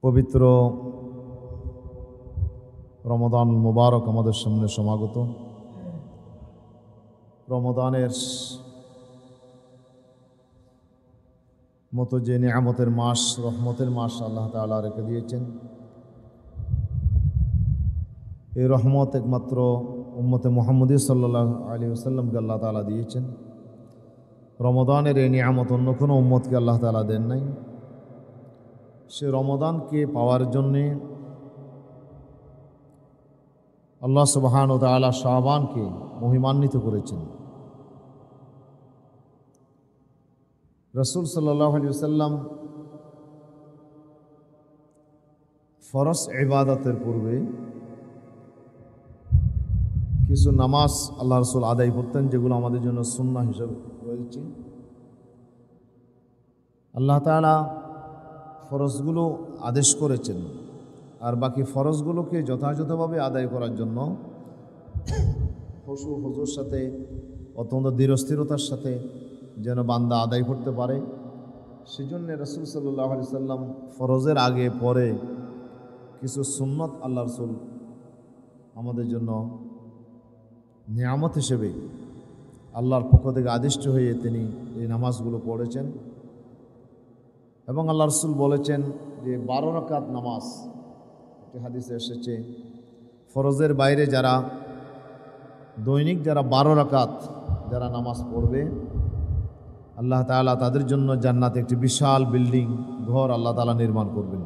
পবিত্র রমাদান মুবারক আমাদের সামনে সমাগত। রমাদানের মতো যে নিয়ামতের মাস, রহমতের মাস আল্লাহ তাআলা রেখে দিয়েছেন, এই রহমত একমাত্র উম্মতে মুহাম্মদী সাল্লাল্লাহু আলাইহি ওয়াসাল্লামকে আল্লাহ তাআলা দিয়েছেন। রমাদানের এই নিয়ামত অন্য কোনো উম্মতকে আল্লাহ তাআলা দেন নাই। সে রমাদানকে পাওয়ার জন্যে আল্লাহ সুবহানাহু ওয়া তাআলা শাবানকে মহিমান্বিত করেছেন। রাসূল সাল্লাল্লাহু আলাইহি ওয়াসাল্লাম ফরজ ইবাদতের পূর্বে কিছু নামাজ আল্লাহ রাসূল আদায় করতেন, যেগুলো আমাদের জন্য সুন্নাহ হিসেবে রয়েছে। আল্লাহ তাআলা ফরজগুলো আদেশ করেছেন, আর বাকি ফরজগুলোকে যথাযথভাবে আদায় করার জন্য খুশু হুজুর সাথে অত্যন্ত দৃঢ়স্থিরতার সাথে যেন বান্দা আদায় করতে পারে, সেজন্য রাসূল সাল্লাল্লাহু আলাইহি সাল্লাম ফরজের আগে পরে কিছু সুন্নত আল্লাহ রাসূল আমাদের জন্য নিয়ামত হিসেবে আল্লাহর পক্ষ থেকে আদিষ্ট হয়ে তিনি এই নামাজগুলো পড়েছেন। এবং আল্লাহ রাসূল বলেছেন যে 12 রাকাত নামাজ, একটি হাদিসে এসেছে, ফরজের বাইরে যারা দৈনিক 12 রাকাত যারা নামাজ পড়বে, আল্লাহ তাআলা তাদের জন্য জান্নাতে একটি বিশাল বিল্ডিং ঘর আল্লাহ তাআলা নির্মাণ করবেন।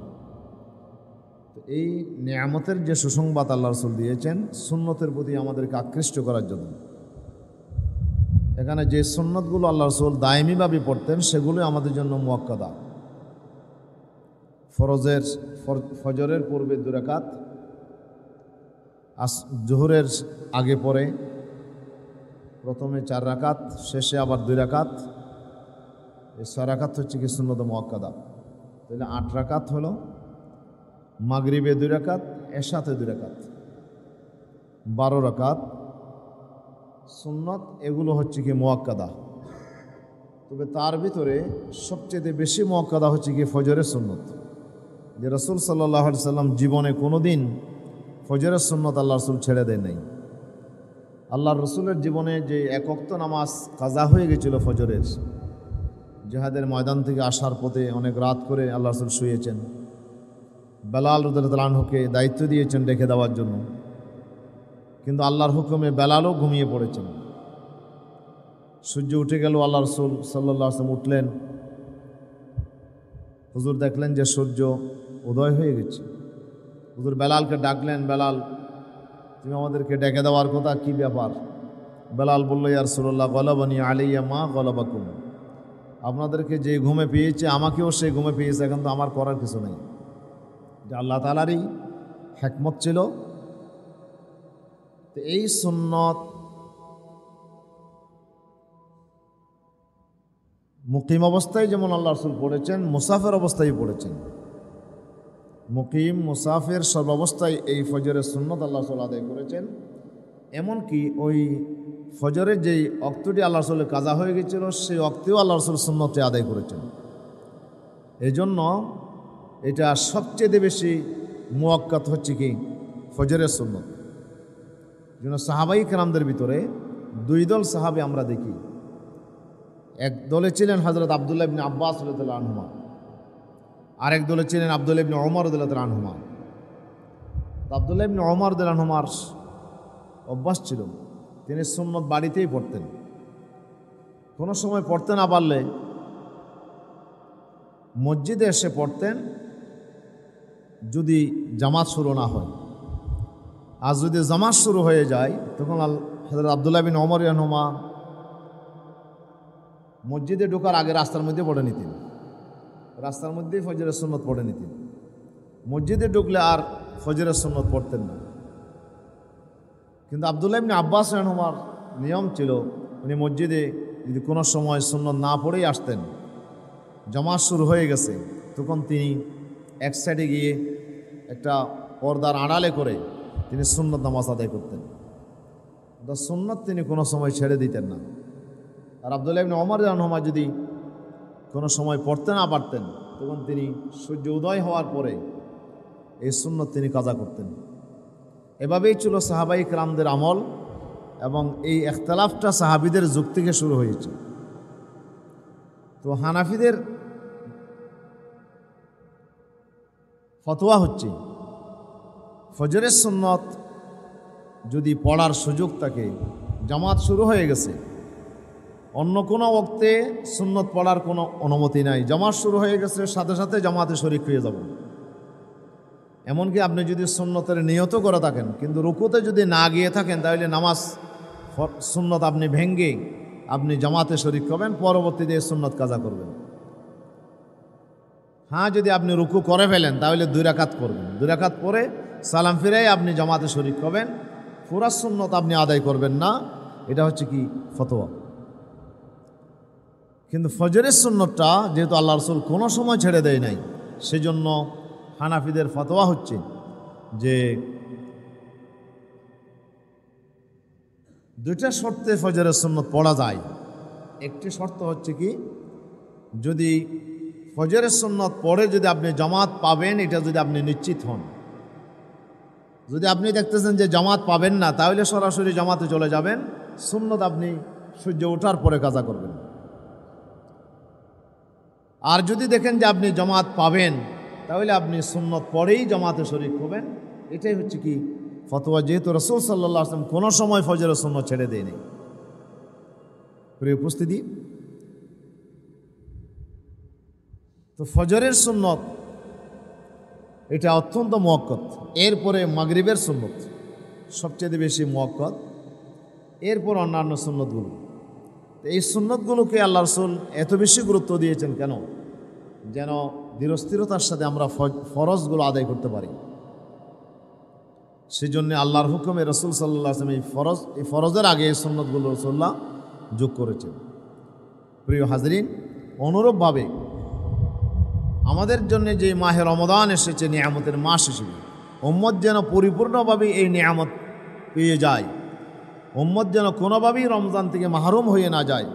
তো এই নিয়ামতের যে সুসংবাদ আল্লাহ রাসূল দিয়েছেন সুন্নতের প্রতি আমাদেরকে আকৃষ্ট করার জন্য, এখানে যে সুন্নতগুলো আল্লাহ রাসূল দায়মিভাবে পড়তেন সেগুলো আমাদের জন্য মুআক্কাদা। ফজরের পূর্বে 2 রাকাত, জোহরের আগে পরে প্রথমে 4 রাকাত, শেষে আবার 2 রাকাত, এই 6 রাকাত হচ্ছে কি সুন্নত মুআক্কাদা। তাহলে 8 রাকাত হলো, মাগরিবে 2 রাকাত, এশাতে 2 রাকাত, 12 রাকাত সুন্নত। এগুলো হচ্ছে কি মুআক্কাদা। তবে তার ভিতরে সবচেয়ে বেশি মুআক্কাদা হচ্ছে কি ফজরের সুন্নত, যে রাসূল সাল্লাল্লাহু আলাইহি সাল্লাম জীবনে কোনো দিন ফজরের সুন্নত আল্লাহ রাসূল ছেড়ে দেন নাই। আল্লাহ রসুলের জীবনে যে 1 ওয়াক্ত নামাজ কাজা হয়ে গেছিল ফজরের, জিহাদের ময়দান থেকে আসার পথে অনেক রাত করে আল্লাহ রাসূল শুয়েছেন, বেলাল রাদিয়াল্লাহু আনহুকে দায়িত্ব দিয়েছেন ডেকে দেওয়ার জন্য, কিন্তু আল্লাহর হুকুমে বেলালও ঘুমিয়ে পড়েছেন। সূর্য উঠে গেল, আল্লাহ রাসূল সাল্লাল্লাহু আলাইহি ওয়াসাল্লাম উঠলেন, হুজুর দেখলেন যে সূর্য উদয় হয়ে গেছে। হুজুর বেলালকে ডাকলেন, বেলাল তুমি আমাদেরকে ডেকে দেওয়ার কথা, কি ব্যাপার? বেলাল বলল, ইয়া রাসূলুল্লাহ গলাবানি আলাইয়া মা গলাবাকুম, আপনাদেরকে যে ঘুমে পেয়েছে আমাকেও সেই ঘুমে পেয়েছে, এখন তো আমার করার কিছু নেই। যে আল্লাহ তাআলারই হিকমত ছিল। তো এই সুন্নত মুকিম অবস্থায় যেমন আল্লাহ রাসূল পড়েছেন, মুসাফির অবস্থায় পড়েছেন। মুকিম মুসাফির সর্বাবস্থায় এই ফজরের সুন্নত আল্লাহ রাসূল আদায় করেছেন। এমনকি ওই ফজরের যেই ওয়াক্তটি আল্লাহ রাসূলের কাজা হয়ে গেছিল সেই ওয়াক্তেও আল্লাহ রাসূল সুন্নতটি আদায় করেছেন। এই জন্য এটা সবচেয়ে বেশি মুআক্কাদ হচ্ছে কি ফজরের সুন্নত। যেন সাহাবাই কেরামদের ভিতরে 2 দল সাহাবী আমরা দেখি। এক দলে ছিলেন হযরত আব্দুল্লাহ ইবনে আব্বাস রাদিয়াল্লাহু আনহুমা, আরেক দলে ছিলেন আব্দুল্লাহ ইবনে ওমর রাদিয়াল্লাহু আনহুমা। আব্দুল্লাহ ইবনে ওমর রাদিয়াল্লাহু আনহুমার অভ্যাস ছিল তিনি সুন্নত বাড়িতেই পড়তেন। কোনো সময় পড়তে না পারলে মসজিদে এসে পড়তেন, যদি জামাত শুরু না হয়। আর যদি জামাত শুরু হয়ে যায় তখন হযরত আব্দুল্লাহ ইবনে ওমর রাদিয়াল্লাহু আনহুমা মসজিদে ঢোকার আগে রাস্তার মধ্যে পড়ে নিতেন, রাস্তার মধ্যেই ফজরের সুন্নত পড়ে নিতেন। মসজিদে ঢুকলে আর ফজরের সুন্নত পড়তেন না। কিন্তু আব্দুল্লাহ ইবনে আব্বাস রাদিয়াল্লাহু আনহুমার নিয়ম ছিল, উনি মসজিদে যদি কোনো সময় সুন্নত না পড়েই আসতেন, জামাত শুরু হয়ে গেছে, তখন তিনি এক সাইডে গিয়ে একটা পর্দার আড়ালে করে তিনি সুন্নত নামাজ আদায় করতেন। সুন্নত তিনি কোনো সময় ছেড়ে দিতেন না। আর আব্দুল্লাহ ইবনে ওমর রাদিয়াল্লাহু আনহু যদি কোনো সময় পড়তে না পারতেন তখন তিনি সূর্য উদয় হওয়ার পরে এই সুন্নত তিনি কাজা করতেন। এভাবেই ছিল সাহাবাই কেরামদের আমল, এবং এই ইখতিলাফটা সাহাবীদের যুগ থেকে শুরু হয়েছে। তো হানাফিদের ফতোয়া হচ্ছে ফজরের সুন্নত যদি পড়ার সুযোগ থাকে, জামাত শুরু হয়ে গেছে, অন্য কোনো ওক্তে সুন্নত পড়ার কোনো অনুমতি নাই, জামাত শুরু হয়ে গেছে, সাথে সাথে জামাতে শরীক হয়ে যাব। এমনকি আপনি যদি সুন্নতের নিয়ত করে থাকেন কিন্তু রুকুতে যদি না গিয়ে থাকেন, তাহলে নামাজ সুন্নত আপনি ভেঙ্গে আপনি জামাতে শরীক করবেন, পরবর্তীতে সুন্নত কাজা করবেন। হ্যাঁ, যদি আপনি রুকু করে ফেলেন তাহলে 2 রাকাত করবেন, 2 রাকাত পরে সালাম ফিরাই আপনি জামাতে শরীক করবেন, পুরা সুন্নত আপনি আদায় করবেন না। এটা হচ্ছে কি ফতোয়া। কিন্তু ফজরের সুন্নতটা যেহেতু আল্লাহ রাসূল কোনো সময় ছেড়ে দেয় নাই, সেজন্য হানাফিদের ফতোয়া হচ্ছে যে 2টা শর্তে ফজরের সুন্নত পড়া যায়। একটি শর্ত হচ্ছে কি, যদি ফজরের সুন্নত পড়ে যদি আপনি জামাত পাবেন, এটা যদি আপনি নিশ্চিত হন। যদি আপনি দেখতেছেন যে জামাত পাবেন না, তাহলে সরাসরি জামাতে চলে যাবেন, সুন্নত আপনি সূর্য ওঠার পরে কাজা করবেন। আর যদি দেখেন যে আপনি জামাত পাবেন, তাহলে আপনি সুন্নত পড়েই জামাতে শরীক হবেন। এটাই হচ্ছে কি ফতোয়া, যেহেতু রাসূল সাল্লাল্লাহু আলাইহি ওয়াসাল্লাম কোনো সময় ফজরের সুন্নত ছেড়ে দেয়নি। প্রিয় উপস্থিতি, তো ফজরের সুন্নত এটা অত্যন্ত মুআক্কাদ। এরপরে মাগরিবের সুন্নত সবচেয়ে বেশি মুআক্কাদ, এরপর অন্যান্য সুন্নতগুলো। তো এই সুন্নতগুলোকে আল্লাহ রাসূল এত বেশি গুরুত্ব দিয়েছেন কেন? যেন ধীরস্থিরতার সাথে আমরা ফরজগুলো আদায় করতে পারি। সেজন্য আল্লাহর হুকুমে রাসূল সাল্লাল্লাহু আলাইহি ওয়াসাল্লাম এই ফরজের আগে এই সুন্নতগুলো রাসূলুল্লাহ যোগ করেছেন। প্রিয় হাজরিন, অনুরূপভাবে আমাদের জন্য যে মাহে রমাদান এসেছে নিয়ামতের মাস হিসেবে, উম্মত যেন পরিপূর্ণভাবে এই নিয়ামত পেয়ে যায়, উম্মত যেন কোনোভাবেই রমজান থেকে মাহরুম হয়ে না যায়,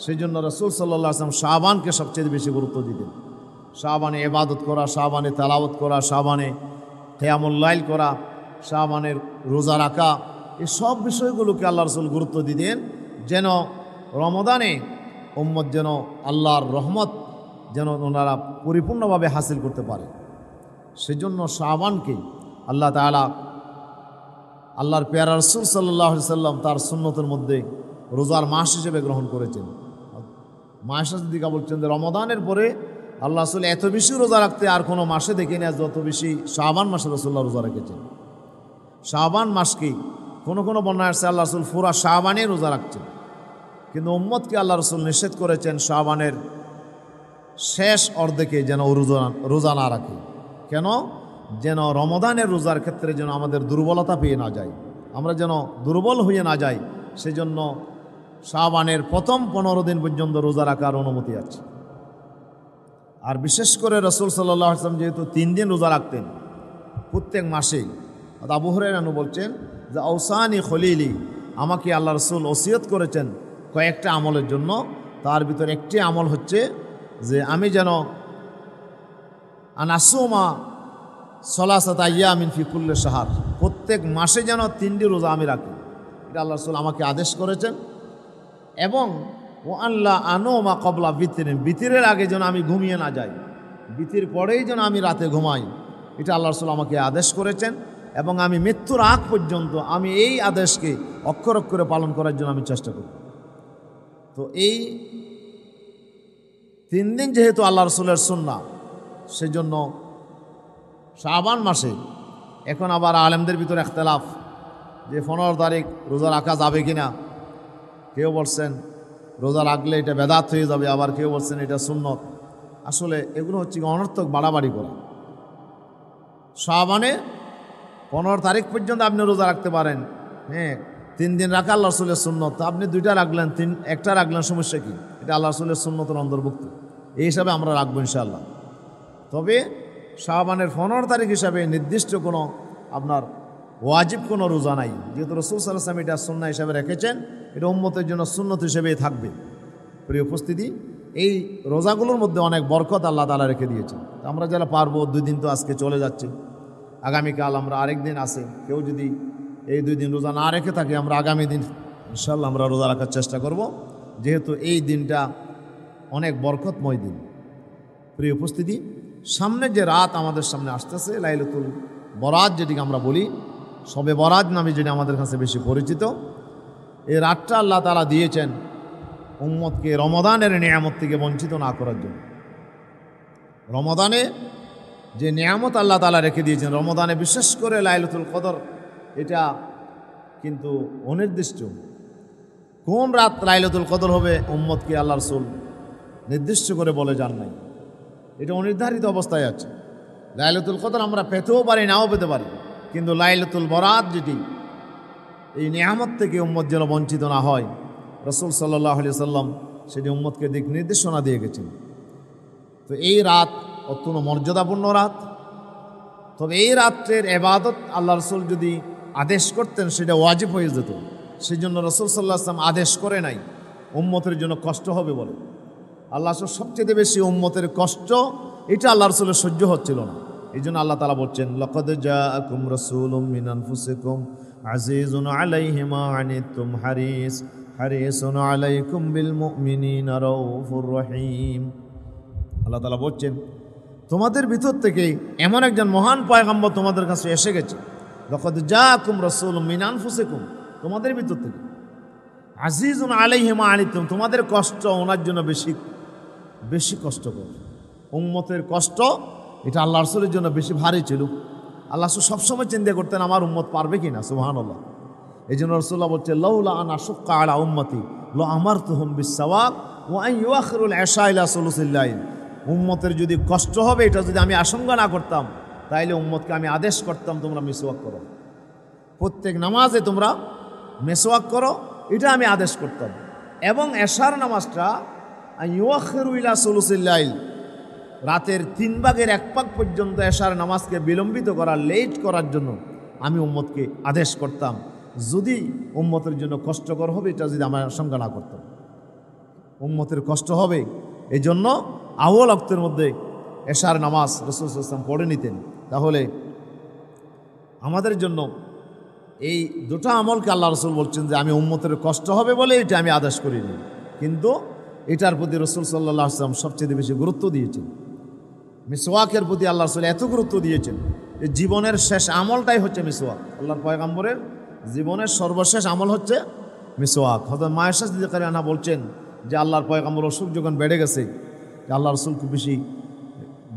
সেই জন্য রাসূল সাল্লাল্লাহু আলাইহি ওয়াসাল্লাম শাবানকে সবচেয়ে বেশি গুরুত্ব দিতেন। শাবানে ইবাদত করা, শাবানে তেলাওয়াত করা, শাবানে কিয়ামুল লাইল করা, শাবানের রোজা রাখা, এই সব বিষয়গুলোকে আল্লাহ রাসূল গুরুত্ব দিতেন, যেন রমজানে উম্মত যেন আল্লাহর রহমত যেন ওনারা পরিপূর্ণভাবে হাসিল করতে পারে। সেজন্য শাবানকে আল্লাহ তাআলা আল্লাহর পেয়ারা রাসূল সাল্লাল্লাহু আলাইহি ওয়াসাল্লাম তার সুন্নতের মধ্যে রোজার মাস হিসেবে গ্রহণ করেছেন। মায়েশা সিদ্দিকা বলছেন যে রমাদানের পরে আল্লাহ রাসূল এত বেশি রোজা রাখতে আর কোনো মাসে দেখি না যত বেশি শাবান মাসে রাসূলুল্লাহ রোজা রেখেছেন। শাবান মাসকে কোনো কোনো বর্ণনায় আসছে আল্লাহ রাসূল পুরা শাবানে রোজা রাখছেন, কিন্তু উম্মতকে আল্লাহ রাসূল নিষেধ করেছেন শাবানের শেষ অর্ধেকে যেন রোজা না রাখে। কেন? যেন রমাদানের রোজার ক্ষেত্রে যেন আমাদের দুর্বলতা পেয়ে না যায়, আমরা যেন দুর্বল হয়ে না যাই। সেজন্য শাবানের প্রথম 15 দিন পর্যন্ত রোজা রাখার অনুমতি আছে। আর বিশেষ করে রাসূল সাল্লাল্লাহু আলাইহি ওয়াসাল্লাম যেহেতু 3 দিন রোজা রাখতেন প্রত্যেক মাসে, আবু হুরায়রা বলছেন যে আওসানি খলিলি, আমাকে আল্লাহ রাসূল ওসিয়ত করেছেন কয়েকটা আমলের জন্য। তার ভিতরে একটি আমল হচ্ছে যে আমি যেন আনাসুমা সলাসাত আইয়ামিন ফি কুল্লি শাহর, প্রত্যেক মাসে যেন 3টি রোজা আমি রাখি, এটা আল্লাহ রাসূল আমাকে আদেশ করেছেন। এবং ও আল্লাহ আনোমা কবলা বিতিরিন, বিতিরের আগে যেন আমি ঘুমিয়ে না যাই, বিতির পরেই যেন আমি রাতে ঘুমাই, এটা আল্লাহ রাসূল আমাকে আদেশ করেছেন। এবং আমি মৃত্যুর আগ পর্যন্ত আমি এই আদেশকে অক্ষর অক্ষরে পালন করার জন্য আমি চেষ্টা করি। তো এই 3 দিন যেহেতু আল্লাহ রাসূলের সুন্নাহ, সেজন্য শাবান মাসে এখন আবার আলেমদের ভিতরে ইখতিলাফ যে 15 তারিখ রোজা রাখা যাবে কিনা। কেউ বলছেন রোজা রাখলে এটা বেদাত হয়ে যাবে, আবার কেউ বলছেন এটা সুন্নত। আসলে এগুলো হচ্ছে অনর্থক বাড়াবাড়ি করা। শাবানে 15 তারিখ পর্যন্ত আপনি রোজা রাখতে পারেন, হ্যাঁ, 3 দিন রাখা আল্লাহ রাসূলের সুন্নত। আপনি 2টা রাখলেন, একটা রাখলেন, সমস্যা কি? এটা আল্লাহ রাসূলের সুন্নতের অন্তর্ভুক্ত, এই হিসাবে আমরা রাখবো ইনশাআল্লাহ। তবে শাবানের 15 তারিখ হিসাবে নির্দিষ্ট কোনো আপনার ওয়াজিব কোনো রোজা নাই, যেহেতু রাসূল সাল্লাল্লাহু আলাইহি ওয়াসাল্লাম এটা সুন্নাহ হিসাবে রেখেছেন, এটা উম্মতের জন্য সুন্নত হিসেবেই থাকবে। প্রিয় উপস্থিতি, এই রোজাগুলোর মধ্যে অনেক বরকত আল্লাহ তাআলা রেখে দিয়েছেন। আমরা যারা পারবো, 2 দিন তো আজকে চলে যাচ্ছে, আগামীকাল আমরা আরেক দিন আছে, কেউ যদি এই 2 দিন রোজা না রেখে থাকে, আমরা আগামী দিন ইনশাআল্লাহ আমরা রোজা রাখার চেষ্টা করব, যেহেতু এই দিনটা অনেক বরকতময় দিন। প্রিয় উপস্থিতি, সামনে যে রাত আমাদের সামনে আসতেছে লাইলাতুল বরাত, যেটিকে আমরা বলি, শবে বরাত নামে যেটি আমাদের কাছে বেশি পরিচিত, এই রাতটা আল্লাহ তাআলা দিয়েছেন উম্মতকে রমাদানের নিয়ামত থেকে বঞ্চিত না করার জন্য। রমাদানে যে নিয়ামত আল্লাহ তাআলা রেখে দিয়েছেন, রমাদানে বিশেষ করে লাইলাতুল কদর, এটা কিন্তু অনির্দিষ্ট। কোন রাত লাইলাতুল কদর হবে উম্মতকে আল্লাহ রাসূল নির্দিষ্ট করে বলে যান নাই, এটা অনির্ধারিত অবস্থায় আছে। লাইলাতুল কদর আমরা পেতেও পারি, নাও পেতে পারি, কিন্তু লাইলাতুল বরাত যেটি, এই নিয়ামত থেকে উম্মত যেন বঞ্চিত না হয়, রাসূল সাল্লাল্লাহু আলাইহি সাল্লাম সেটি উম্মতকে দিক নির্দেশনা দিয়ে গেছেন। তো এই রাত অত্যন্ত মর্যাদাপূর্ণ রাত। তবে এই রাত্রের ইবাদত আল্লাহ রাসূল যদি আদেশ করতেন সেটা ওয়াজিব হয়ে যেত। সেই জন্য রাসূল সাল্লাল্লাহু আলাইহি সাল্লাম আদেশ করে নাই, উম্মতের জন্য কষ্ট হবে বলে। আল্লাহ রাসূল সবচেয়ে বেশি উম্মতের কষ্ট এটা আল্লাহ রাসূলের সহ্য হচ্ছিল না, এই জন্য আল্লাহ তাআলা বলছেন, লাকাদ জাআকুম রাসূলুম মিন আনফুসিকুম আজিজুন আলাইহি মা আনিতুম হারিসুন আলাইকুম বিল মুমিনিনা রাউফুর রহিম। আল্লাহ তাআলা বলছেন, তোমাদের ভিতর থেকে এমন একজন মহান পয়গম্বর তোমাদের কাছে এসে গেছে। লাকাদ জাআকুম রাসূলুম মিন আনফুসিকুম, তোমাদের ভিতর থেকে, আজিজুন আলাইহি মা আনিতুম, তোমাদের কষ্ট ওনার জন্য বেশি বেশি কষ্টকর। উম্মতের কষ্ট এটা আল্লাহ রাসূলের জন্য বেশি ভারী ছিল। আল্লাহ রাসূল সবসময় চিন্তা করতেন আমার উম্মত পারবে কি না। সুবহানাল্লাহ। এই জন্য রাসূলুল্লাহ বলছে, লাউলা আন আশুক্কা আলা উম্মতি লা আমারতুহুম বিসসাওয়াক ওয়া আন ইউআখিরুল ইশা ইলা সুলুসিল লাইল। উম্মতের যদি কষ্ট হবে এটা যদি আমি আশঙ্কা না করতাম, তাইলে উম্মতকে আমি আদেশ করতাম তোমরা মিসওয়াক করো, প্রত্যেক নামাজে তোমরা মিসওয়াক করো, এটা আমি আদেশ করতাম। এবং এশার নামাজটা আন ইউআখিরু ইলা সুলুসিল লাইল, রাতের 3 ভাগের 1 ভাগ পর্যন্ত এশার নামাজকে বিলম্বিত করার, লেট করার জন্য আমি উম্মতকে আদেশ করতাম, যদি উম্মতের জন্য কষ্টকর হবে এটা যদি আমার আশঙ্কা না করতাম। উম্মতের কষ্ট হবে এই জন্য আউয়াল ওয়াক্তের মধ্যে এশার নামাজ রাসূল সাল্লাল্লাহু আলাইহি ওয়াসাল্লাম পড়ে নিতেন। তাহলে আমাদের জন্য এই দুটো আমলকে আল্লাহ রাসূল বলছেন যে আমি উম্মতের কষ্ট হবে বলে এটা আমি আদেশ করিনি, কিন্তু এটার প্রতি রাসূল সাল্লাল্লাহু আলাইহি ওয়াসাল্লাম সবচেয়ে বেশি গুরুত্ব দিয়েছেন। মিসওয়াকের প্রতি আল্লাহ রাসূল এত গুরুত্ব দিয়েছেন, এই জীবনের শেষ আমলটাই হচ্ছে মিসওয়াক। আল্লাহর পয়গম্বরের জীবনের সর্বশেষ আমল হচ্ছে মিসওয়াক। হযরত মা আয়েশা সিদ্দিকা রাদিয়াল্লাহু আনহা বলছেন যে আল্লাহর পয়গম্বর অসুখ যখন বেড়ে গেছে, যে আল্লাহ রাসূল খুব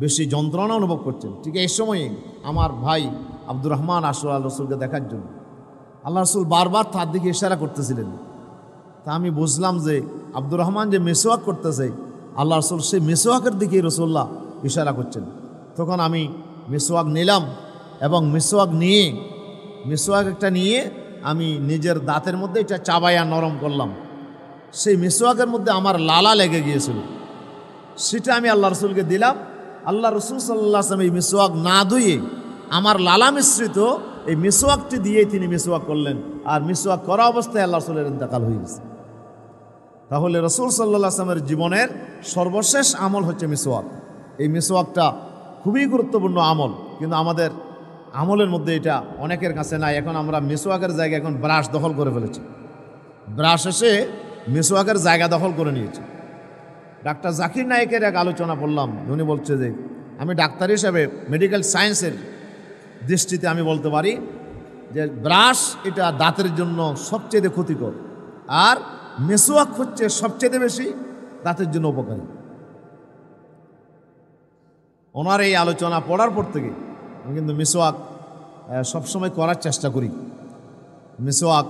বেশি যন্ত্রণা অনুভব করছেন, ঠিক এই সময়ে আমার ভাই আব্দুর রহমান আসল আল্লাহ রাসূলকে দেখার জন্য। আল্লাহ রাসূল বারবার তার দিকে ইশারা করতেছিলেন। তা আমি বুঝলাম যে আব্দুর রহমান যে মিসওয়াক করতেছে, আল্লাহ রাসূল সেই মিসওয়াকের দিকেই রাসূলুল্লাহ ইশারা করছেন। তখন আমি মিসওয়াক নিলাম এবং মিসওয়াক একটা নিয়ে আমি নিজের দাঁতের মধ্যে এটা চাবাইয়া নরম করলাম। সেই মিসওয়াকের মধ্যে আমার লালা লেগে গিয়েছিল, সেটা আমি আল্লাহ রাসূলকে দিলাম। আল্লাহ রাসূল সাল্লাল্লাহু আলাইহি ওয়াসাল্লাম এই মিসওয়াক না ধুয়ে আমার লালা মিশ্রিত এই মিসওয়াকটি দিয়েই তিনি মিসওয়াক করলেন, আর মিসওয়াক করা অবস্থায় আল্লাহ রাসূলের ইন্তেকাল হয়ে গেছে। তাহলে রাসূল সাল্লাল্লাহু আলাইহি ওয়াসাল্লামের জীবনের সর্বশেষ আমল হচ্ছে মিসওয়াক। এই মিসওয়াকটা খুবই গুরুত্বপূর্ণ আমল, কিন্তু আমাদের আমলের মধ্যে এটা অনেকের কাছে নাই। এখন আমরা মিসওয়াকের জায়গায় এখন ব্রাশ দখল করে ফেলেছি, ব্রাশ এসে মিসওয়াকের জায়গা দখল করে নিয়েছে। ডাক্তার জাকির নায়েকের এক আলোচনা পড়লাম, উনি বলছে যে আমি ডাক্তার হিসাবে মেডিকেল সায়েন্সের দৃষ্টিতে আমি বলতে পারি যে ব্রাশ এটা দাঁতের জন্য সবচেয়ে ক্ষতিকর, আর মিসওয়াক হচ্ছে সবচেয়ে বেশি দাঁতের জন্য উপকারী। ওনার এই আলোচনা পড়ার পর থেকে আমি কিন্তু মিসওয়াক সবসময় করার চেষ্টা করি, মিসওয়াক,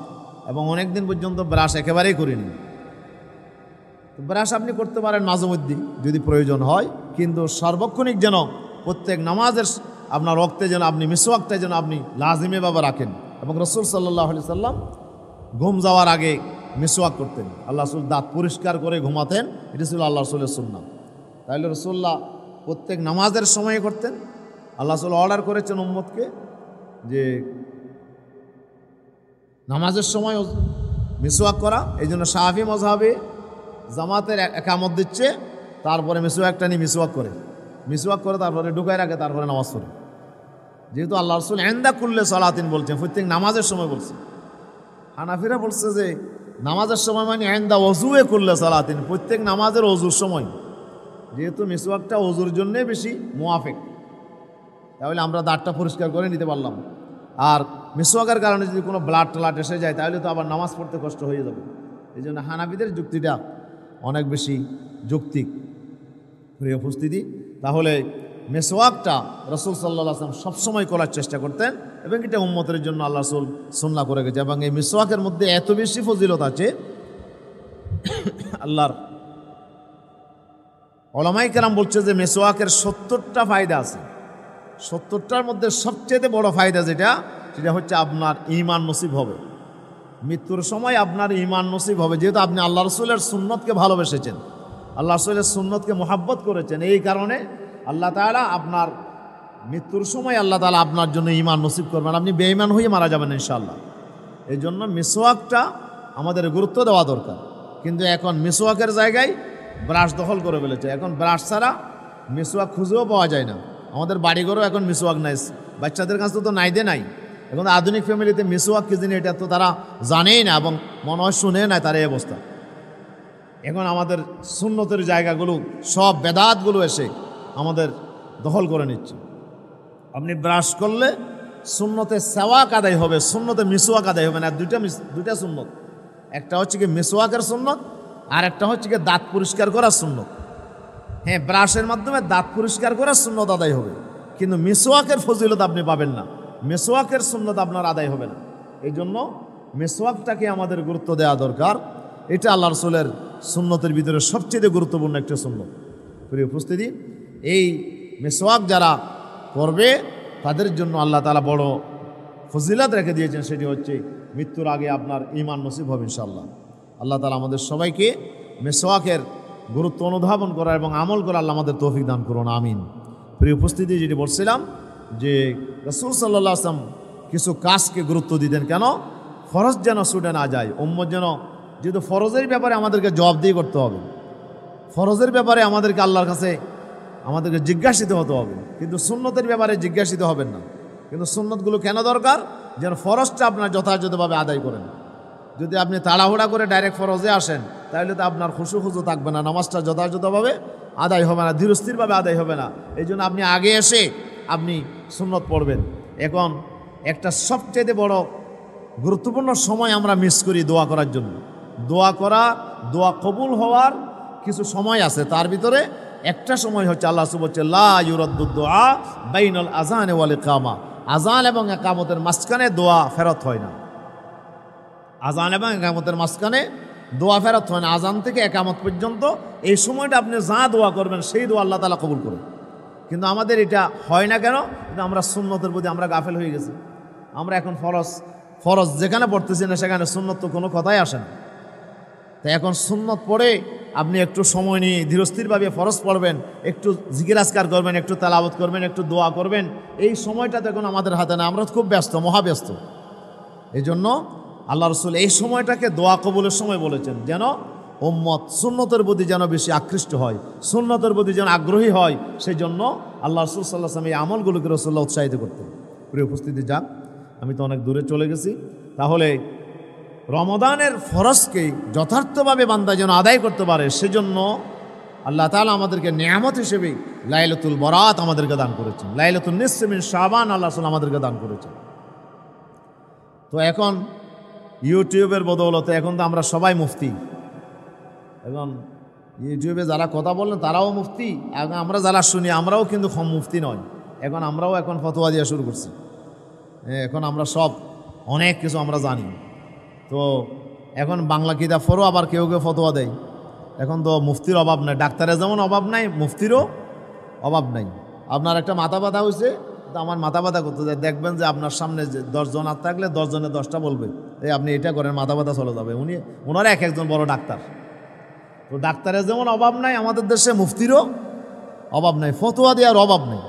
এবং অনেক দিন পর্যন্ত ব্রাশ একেবারেই করিনি। ব্রাশ আপনি করতে পারেন মাঝে মধ্যে যদি প্রয়োজন হয়, কিন্তু সার্বক্ষণিক যেন প্রত্যেক নামাজের আপনার রক্তে যেন আপনি মিসওয়াকটা যেন আপনি লাজিমেভাবে রাখেন। এবং রাসূল সাল্লাল্লাহু আলাইহি সাল্লাম ঘুম যাওয়ার আগে মিসওয়াক করতেন। আল্লাহ রাসূল দাঁত পরিষ্কার করে ঘুমাতেন, এটা ছিল আল্লাহ রাসূলের সুন্নাহ। তাহলে রাসূলুল্লাহ প্রত্যেক নামাজের সময়ে করতেন। আল্লাহ রাসূল অর্ডার করেছেন উম্মতকে যে নামাজের সময় মিসওয়াক করা। এই জন্য শাফি মাযহাবে জামাতের একামত দিচ্ছে, তারপরে মিসওয়াকটা নিয়ে মিসওয়াক করে তারপরে ঢুকায় রাখে, তারপরে নামাজ পড়ে। যেহেতু আল্লাহ রাসূল ইনদা কুল্লি সালাতিন বলছেন, প্রত্যেক নামাজের সময় বলছে। হানাফিরা বলছে যে নামাজের সময় মানে ইনদা ওযুয়ে কুল্লি সালাতিন, প্রত্যেক নামাজের ওযুর সময়। যেহেতু মিসওয়াকটা ওযুর জন্যে বেশি মুয়াফিক, তাহলে আমরা দাঁতটা পরিষ্কার করে নিতে পারলাম। আর মিসওয়াকের কারণে যদি কোনো ব্লাড ট্লাড এসে যায় তাহলে তো আবার নামাজ পড়তে কষ্ট হয়ে যাবে। এই জন্য হানাফিদের যুক্তিটা অনেক বেশি যৌক্তিক। প্রিয় উপস্থিতি, তাহলে মিসওয়াকটা রাসূল সাল্লাল্লাহু আলাইহি ওয়াসাল্লাম সবসময় করার চেষ্টা করতেন এবং এটা উম্মতের জন্য আল্লাহ রাসূল সুন্নাহ করে গেছে। এবং এই মিসওয়াকের মধ্যে এত বেশি ফজিলত আছে, আল্লাহর উলামায়ে কেরাম বলছে যে মিসওয়াকের ৭০টা ফায়দা আছে। ৭০টার মধ্যে সবচেয়ে বড় ফায়দা সেটা হচ্ছে আপনার ঈমান নসিব হবে। মৃত্যুর সময় আপনার ঈমান নসিব হবে, যেহেতু আপনি আল্লাহ রাসূলের সুন্নতকে ভালোবেসেছেন, আল্লাহ রাসূলের সুন্নতকে মুহাব্বত করেছেন। এই কারণে আল্লাহ তাআলা আপনার মৃত্যুর সময় আল্লাহ তাআলা আপনার জন্য ঈমান নসিব করবেন, আপনি বেঈমান হয়ে মারা যাবেন ইনশাআল্লাহ। এই জন্য মিসওয়াকটা আমাদের গুরুত্ব দেওয়া দরকার। কিন্তু এখন মিসওয়াকের জায়গায় ব্রাশ দখল করে ফেলেছে। এখন ব্রাশ ছাড়া মিসওয়াক খুঁজেও পাওয়া যায় না। আমাদের বাড়িঘরেও এখন মিসওয়াক নাই, বাচ্চাদের কাছে তো নাই দে নাই। এখন আধুনিক ফ্যামিলিতে মিসওয়াক কি জিনিস এটা তো তারা জানেই না এবং মনে হয় শুনে না, তার এই অবস্থা। এখন আমাদের সুন্নতের জায়গাগুলো সব বেদাতগুলো এসে আমাদের দখল করে নিচ্ছে। আপনি ব্রাশ করলে সুন্নতে সেওয়াক আদায় হবে, সুন্নতে মিসওয়াক আদায় হবে না। দুইটা সুন্নত, একটা হচ্ছে কি মিসওয়াকের সুন্নত, আর একটা হচ্ছে কি দাঁত পরিষ্কার করার সুন্নত। হ্যাঁ, ব্রাশের মাধ্যমে দাঁত পরিষ্কার করার সুন্নত আদায় হবে, কিন্তু মিসওয়াকের ফজিলত আপনি পাবেন না, মিসওয়াকের সুন্নত আপনার আদায় হবে না। এই জন্য মিসওয়াকটাকে আমাদের গুরুত্ব দেওয়া দরকার। এটা আল্লাহ রাসূলের সুন্নতের ভিতরে সবচেয়ে গুরুত্বপূর্ণ একটা সুন্নত। প্রিয় উপস্থিতি, এই মিসওয়াক যারা করবে তাদের জন্য আল্লাহ তাআলা বড় ফজিলত রেখে দিয়েছেন, সেটি হচ্ছে মৃত্যুর আগে আপনার ঈমান নসিব হবে ইনশাআল্লাহ। আল্লাহ তাআলা আমাদের সবাইকে মিসওয়াকের গুরুত্ব অনুধাবন করা এবং আমল করা আল্লাহ আমাদের তৌফিক দান করুন, আমিন। প্রিয় উপস্থিতি, যেটি বলছিলাম যে রাসূল সাল্লাল্লাহু আলাইহি ওয়াসাল্লাম কিছু কাজকে গুরুত্ব দিতেন, কেন? ফরজ যেন ছুটে না যায়, উম্মত যেন, যেহেতু ফরজের ব্যাপারে আমাদেরকে জবাবদিহি করতে হবে, ফরজের ব্যাপারে আমাদেরকে আল্লাহর কাছে আমাদেরকে জিজ্ঞাসিত হতে হবে, কিন্তু সুন্নতের ব্যাপারে জিজ্ঞাসিত হবেন না। কিন্তু সুন্নতগুলো কেন দরকার? যেন ফরজটা আপনার যথাযথভাবে আদায় করেন। যদি আপনি তাড়াহুড়া করে ডাইরেক্ট ফরজে আসেন তাহলে তো আপনার খুশু থাকবে না, নামাজটা যথাযথভাবে আদায় হবে না, ধীরস্থিরভাবে আদায় হবে না। এই জন্য আপনি আগে এসে আপনি সুন্নত পড়বেন। এখন একটা সবচেয়ে বড় গুরুত্বপূর্ণ সময় আমরা মিস করি দোয়া করার জন্য। দোয়া কবুল হওয়ার কিছু সময় আছে, তার ভিতরে একটা সময় হচ্ছে আল্লাহ সুবহানাহু ওয়া তাআলা লা ইউরাদ্দুদ দুআ বাইনাল আযান ওয়াল ইকামা, আযান এবং ইকামতের মাঝখানে দোয়া ফেরত হয় না। আযান এবং ইকামতের মাঝখানে দোয়া ফেরত হয় না। আযান থেকে ইকামত পর্যন্ত এই সময়টা আপনি যা দোয়া করবেন সেই দোয়া আল্লাহ তাআলা কবুল করবেন। কিন্তু আমাদের এটা হয় না কেন? কিন্তু আমরা সুন্নতের প্রতি আমরা গাফেল হয়ে গেছি। আমরা এখন ফরজ যেখানে পড়তেছি না সেখানে সুন্নত তো কোনো কথাই আসে না। তাই এখন সুন্নত পড়ে আপনি একটু সময় নিয়ে ধীরস্থিরভাবে ফরজ পড়বেন, একটু জিকির আজকার করবেন, একটু তেলাওয়াত করবেন, একটু দোয়া করবেন। এই সময়টা তো এখন আমাদের হাতে না, আমরা খুব ব্যস্ত, মহাব্যস্ত। এই জন্য আল্লাহ রাসূল এই সময়টাকে দোয়া কবুলের সময় বলেছেন, যেন উম্মত সুন্নতের প্রতি যেন বেশি আকৃষ্ট হয়, সুন্নতের প্রতি যেন আগ্রহী হয়। সেই জন্য আল্লাহ রাসূল সাল্লাল্লাহু আলাইহি ওয়াসাল্লাম এই আমলগুলোকে রাসূলুল্লাহ উৎসাহিত করতেন। প্রিয় উপস্থিতি, যাক আমি তো অনেক দূরে চলে গেছি। তাহলে রমাদানের ফরজকে যথার্থভাবে বান্দা যেন আদায় করতে পারে, সেজন্য আল্লাহ তাআলা আমাদেরকে নিয়ামত হিসেবে লাইলাতুল বরাত আমাদেরকে দান করেছেন, লাইলাতুন নিসফ মিন শাবান আল্লাহ রাসূল আমাদেরকে দান করেছেন। তো এখন ইউটিউবের বদৌলতে এখন তো আমরা সবাই মুফতি। এখন ইউটিউবে যারা কথা বলেন তারাও মুফতি, এখন আমরা যারা শুনি আমরাও কিন্তু কম মুফতি নয়। এখন আমরাও ফতোয়া দেওয়া শুরু করছি। এখন আমরা সব অনেক কিছু আমরা জানি। তো এখন বাংলা কিতাব পড়ো, আবার কেউ ফতোয়া দেয়। এখন তো মুফতির অভাব নাই, ডাক্তারের যেমন অভাব নাই, মুফতিরও অভাব নাই। আপনার একটা মাথা ব্যথা হয়েছে, তো আমার মাথা ব্যথা করতে যায়, দেখবেন যে আপনার সামনে 10 জন আর থাকলে 10 জনের 10টা বলবে এই আপনি এটা করেন, মাথা ব্যথা চলে যাবে। ওনারা এক একজন বড় ডাক্তার। তো ডাক্তারের যেমন অভাব নাই আমাদের দেশে, মুফতিরও অভাব নাই, ফতোয়া দেওয়ার অভাব নেই।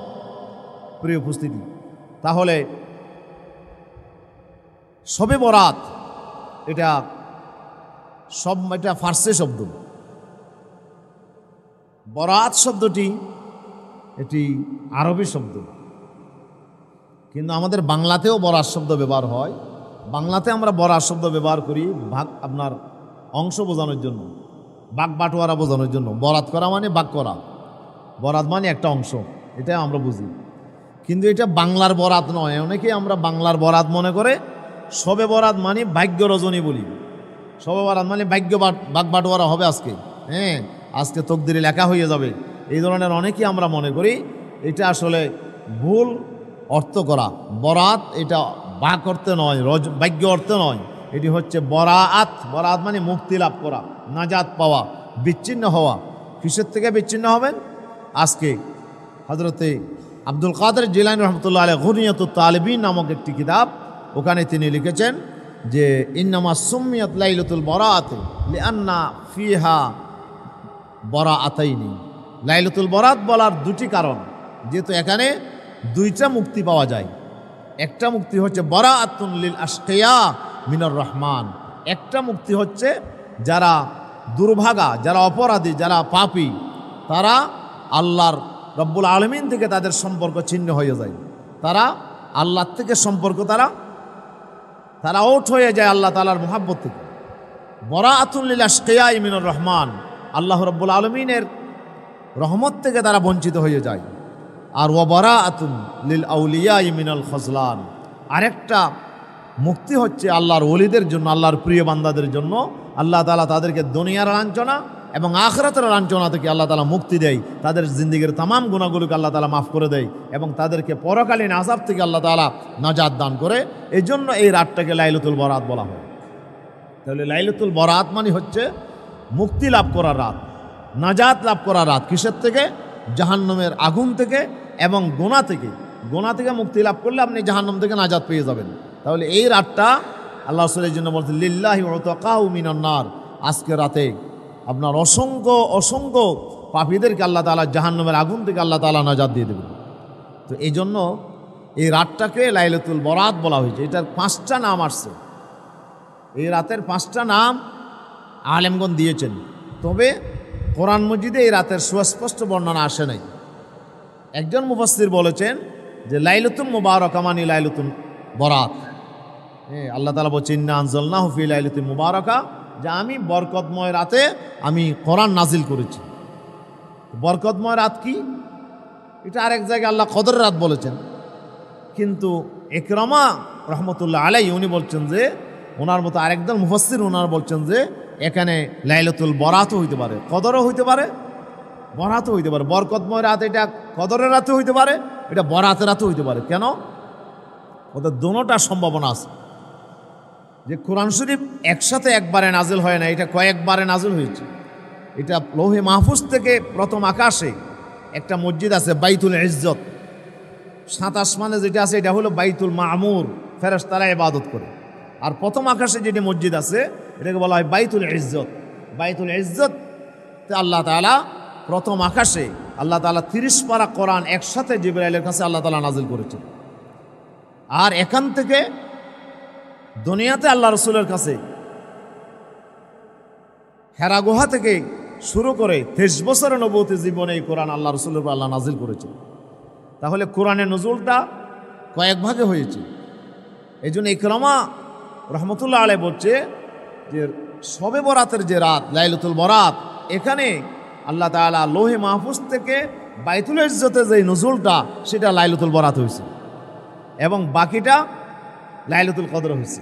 প্রিয় উপস্থিতি, তাহলে শবে বরাত এটা ফার্সি শব্দ। বরাত শব্দটি এটি আরবি শব্দ। কিন্তু আমাদের বাংলাতেও বরাত শব্দ ব্যবহার হয়। বাংলাতে আমরা বরাত শব্দ ব্যবহার করি আপনার অংশ বোঝানোর জন্য, বাক বাটোয়ারা বোঝানোর জন্য। বরাত করা মানে বাক করা, বরাত মানে একটা অংশ, এটাই আমরা বুঝি। কিন্তু এটা বাংলার বরাত নয়। অনেকেই আমরা বাংলার বরাত মনে করে শবে বরাত মানে ভাগ্য রজনী বলি। শবে বরাত মানে ভাগ্য বাক বাটোয়ারা হবে আজকে, হ্যাঁ আজকে তকদিরে লেখা হয়ে যাবে, এই ধরনের অনেকেই আমরা মনে করি। এটা আসলে ভুল অর্থ করা। বরাত এটা বাক অর্থে নয়, ভাগ্য অর্থে নয়, এটি হচ্ছে বরাআত। বরাত মানে মুক্তি লাভ করা, নাজাত পাওয়া, বিচ্ছিন্ন হওয়া। কিসের থেকে বিচ্ছিন্ন হবেন? আজকে হযরতে আব্দুল কাদের জিলানী রহমতুল্লাহ আলাইহি গুনিয়াতুত তালিবিন নামক একটি কিতাব, ওখানে তিনি লিখেছেন যে ইন্নামা সুম্মিয়াত লাইলাতুল বরাআত লিআন্না ফিহা বরাআতাইনি। লাইলাতুল বরাত বলার দুটি কারণ, যেহেতু এখানে দুইটা মুক্তি পাওয়া যায়। একটা মুক্তি হচ্ছে বরাআতুন লিল আশকিয়া মিনার রহমান, একটা মুক্তি হচ্ছে যারা দুর্ভাগা, যারা অপরাধী, যারা পাপী, তারা আল্লাহর রব্বুল আলামিন থেকে তাদের সম্পর্ক ছিন্ন হয়ে যায়। তারা আল্লাহর থেকে সম্পর্ক তারা আউট হয়ে যায় আল্লাহ তাআলার মুহাব্বত থেকে। বরাআতুন লিল আশকিয়া মিনার রহমান, আল্লাহ রব্বুল আলামিনের রহমত থেকে তারা বঞ্চিত হয়ে যায়। আর ওয়া বরাআতুন লিল আউলিয়া মিনাল খজলান, আরেকটা মুক্তি হচ্ছে আল্লাহর ওলিদের জন্য, আল্লাহর প্রিয় বান্দাদের জন্য। আল্লাহ তাআলা তাদেরকে দুনিয়ার লাঞ্ছনা এবং আখিরাতের লাঞ্ছনা থেকে আল্লাহ তাআলা মুক্তি দেয়, তাদের জিন্দেগির তামাম গুনাহগুলোকে আল্লাহ তাআলা মাফ করে দেয় এবং তাদেরকে পরকালীন আযাব থেকে আল্লাহ তাআলা নাজাত দান করে। এই জন্য এই রাতটাকে লাইলাতুল বরাত বলা হয়। তাহলে লাইলাতুল বরাত মানে হচ্ছে মুক্তি লাভ করার রাত, নাজাত লাভ করার রাত। কিসের থেকে? জাহান্নামের আগুন থেকে এবং গোনা থেকে। গোনা থেকে মুক্তি লাভ করলে আপনি জাহান্নাম থেকে নাজাত পেয়ে যাবেন। তাহলে এই রাতটা আল্লাহ রাসূলের জন্য বলছেন লিল্লাহি উতাকাউ মিনান নার। আজকে রাতে আপনার অসংখ্য পাপীদেরকে আল্লাহ তাআলা জাহান্নামের আগুন থেকে আল্লাহ তাআলা নাজাত দিয়ে দেবেন। তো এই জন্য এই রাতটাকে লাইলাতুল বরাত বলা হয়েছে। এটার 5টা নাম আসছে। এই রাতের 5টা নাম আলেমগণ দিয়েছেন, তবে কোরআন মজিদে এই রাতের সুস্পষ্ট বর্ণনা আসে নাই। একজন মুফাসসির বলেছেন যে লাইলাতুল মুবারাকা মানে লাইলাতুল বরাত। আল্লাহ তাআলা বলছেন ইন্না আনজালনাহু ফি লাইলাতিন মুবারাকা, যে আমি বরকতময় রাতে আমি কোরআন নাজিল করেছি। বরকতময় রাত কি? এটা আরেক জায়গায় আল্লাহ কদরের রাত বলেছেন, কিন্তু ইকরামা রহমতুল্লাহ আলাইহি উনি বলছেন যে, ওনার মতো আরেকজন মুফাসসির ওনারা বলছেন যে এখানে লাইলাতুল বরাতও হইতে পারে, কদরও হইতে পারে, বরাতও হইতে পারে। বরকতময় রাত এটা কদরের রাতে হইতে পারে, এটা বরাতের রাতে হইতে পারে। কেন? ওদের দোনোটা সম্ভাবনা আছে। যে কোরআন শরীফ একসাথে একবারে নাজিল হয় না, এটা কয়েকবারে নাজিল হয়েছে। এটা লৌহে মাহফুজ থেকে প্রথম আকাশে একটা মসজিদ আছে বাইতুল ইজ্জত, 7 আসমানে যেটা আছে এটা হলো বাইতুল মামুর, ফেরেশতারা ইবাদত করে। আর প্রথম আকাশে যেটি মসজিদ আছে এটাকে বলা হয় বাইতুল ইজ্জত। বাইতুল ইজ্জতে আল্লাহ তাআলা প্রথম আকাশে আল্লাহ তাআলা 30 পারা কোরআন একসাথে জিবরাইলের কাছে আল্লাহ তাআলা নাজিল করেছেন। আর এখান থেকে দুনিয়াতে আল্লাহ রসুলের কাছে হেরা গুহা থেকে শুরু করে 23 বছরের নবুয়তি জীবনে এই কোরআন আল্লাহ রসুলের উপর আল্লাহ নাজিল করেছেন। তাহলে কোরআনের নজুলটা কয়েক ভাগে হয়েছে। এই জন্য ইকরামা রহমতুল্লাহ আলাইহি বলছে যে শবে বরাতের যে রাত লাইলাতুল বরাত, এখানে আল্লাহ তাআলা লোহে মাহফুজ থেকে বাইতুল ইজ্জতে যে নজুলটা সেটা লাইলাতুল বরাত হয়েছে এবং বাকিটা লাইলাতুল কদর হয়েছে।